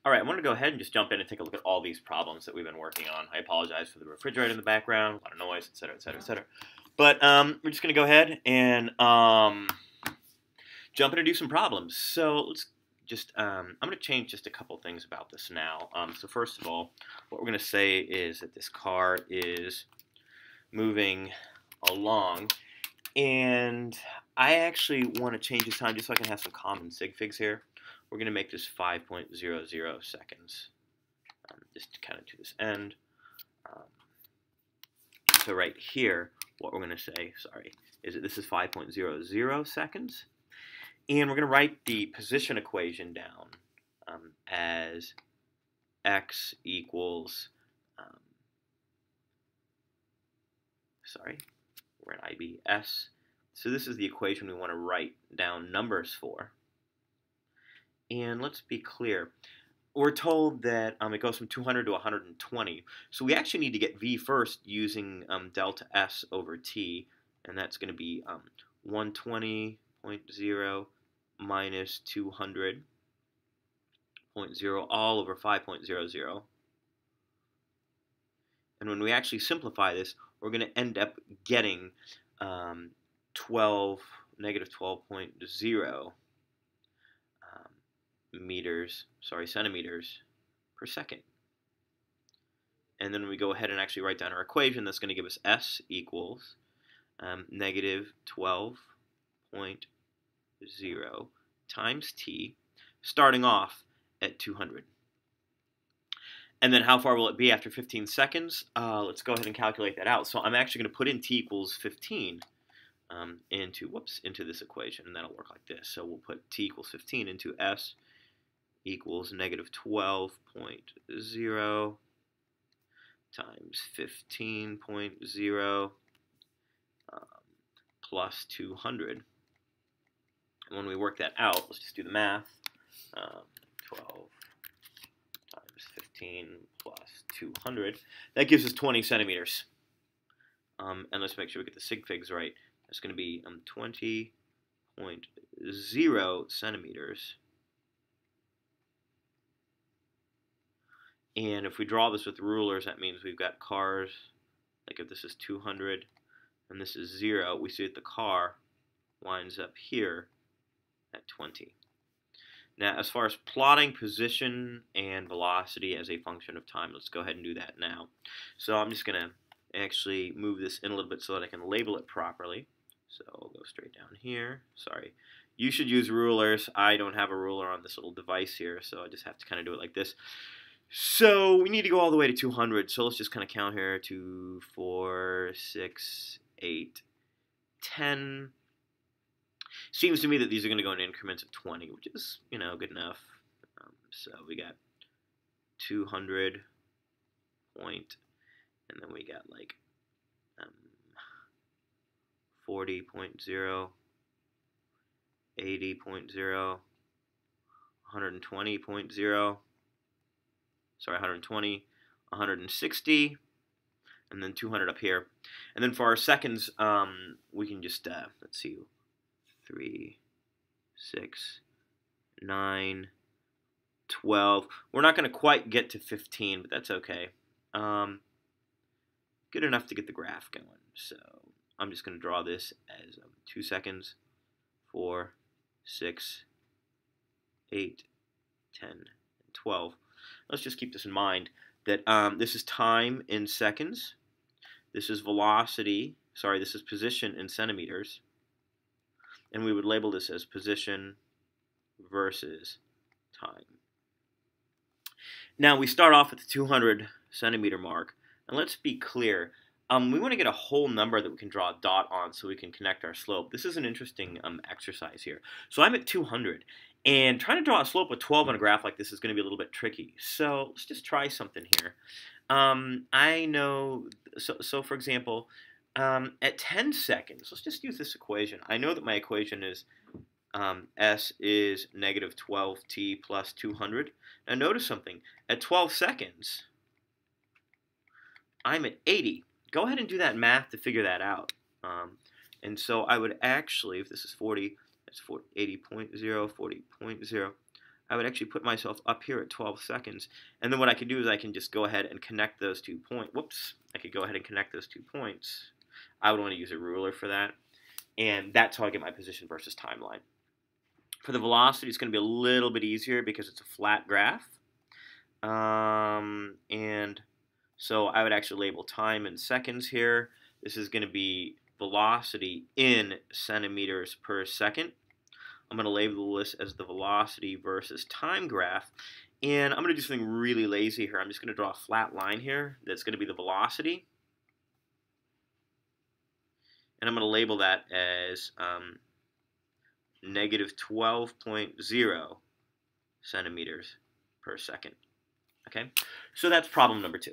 All right, I want to go ahead and just jump in and take a look at all these problems that we've been working on. I apologize for the refrigerator in the background, a lot of noise, etc., etc., etc. But we're just going to go ahead and jump in and do some problems. So let's just, I'm going to change just a couple things about this now. So first of all, what we're going to say is that this car is moving along, and I actually want to change this time just so I can have some common sig figs here. We're going to make this 5.00 seconds, just to kind of to this end. So right here, what we're going to say, is that this is 5.00 seconds. And we're going to write the position equation down as x equals, we're in IBS. So this is the equation we want to write down numbers for. And let's be clear. We're told that it goes from 200 to 120. So we actually need to get v first using delta s over t. And that's going to be 120.0 minus 200.0 all over 5.00. And when we actually simplify this, we're going to end up getting negative 12.0 centimeters per second. And then we go ahead and actually write down our equation. That's going to give us S equals negative 12.0 times t, starting off at 200. And then how far will it be after 15 seconds? Let's go ahead and calculate that out. So I'm actually going to put in t equals 15 into this equation, and that'll work like this. So we'll put t equals 15 into S equals negative 12.0 times 15.0 plus 200. And when we work that out, let's just do the math. 12 times 15 plus 200. That gives us 20 centimeters. And let's make sure we get the sig figs right. That's going to be 20.0 centimeters. And if we draw this with rulers, that means we've got cars, like if this is 200 and this is 0, we see that the car winds up here at 20. Now, as far as plotting position and velocity as a function of time, let's go ahead and do that now. So I'm just going to actually move this in a little bit so that I can label it properly. So I'll go straight down here. Sorry. You should use rulers. I don't have a ruler on this little device here, so I just have to kind of do it like this. So we need to go all the way to 200. So let's just kind of count here. 2, 4, 6, 8, 10. Seems to me that these are going to go in increments of 20, which is, good enough. So we got 200 point, and then we got like 40.0, 80.0, 120.0. 120, 160, and then 200 up here. And then for our seconds, we can just, let's see, 3, 6, 9, 12. We're not going to quite get to 15, but that's okay. Good enough to get the graph going. So I'm just going to draw this as 2 seconds, 4, 6, 8, 10, and 12. Let's just keep this in mind that this is time in seconds. This is velocity. This is position in centimeters. And we would label this as position versus time. Now we start off at the 200 centimeter mark. And let's be clear. We want to get a whole number that we can draw a dot on so we can connect our slope. This is an interesting exercise here. So I'm at 200. And trying to draw a slope with 12 on a graph like this is going to be a little bit tricky. So let's just try something here. I know, so for example, at 10 seconds, let's just use this equation. I know that my equation is S is negative 12t plus 200. Now notice something. At 12 seconds, I'm at 80. Go ahead and do that math to figure that out. And so I would actually, if this is 40, that's 80.0, 40.0. I would actually put myself up here at 12 seconds. And then what I can do is I can just go ahead and connect those 2 points. Whoops. I could go ahead and connect those 2 points. I would want to use a ruler for that. And that's how I get my position versus timeline. For the velocity, it's going to be a little bit easier because it's a flat graph. And so I would actually label time in seconds here. This is going to be velocity in centimeters per second. I'm going to label this as the velocity versus time graph. And I'm going to do something really lazy here. I'm just going to draw a flat line here. That's going to be the velocity. And I'm going to label that as negative 12.0 centimeters per second. Okay, so that's problem number 2.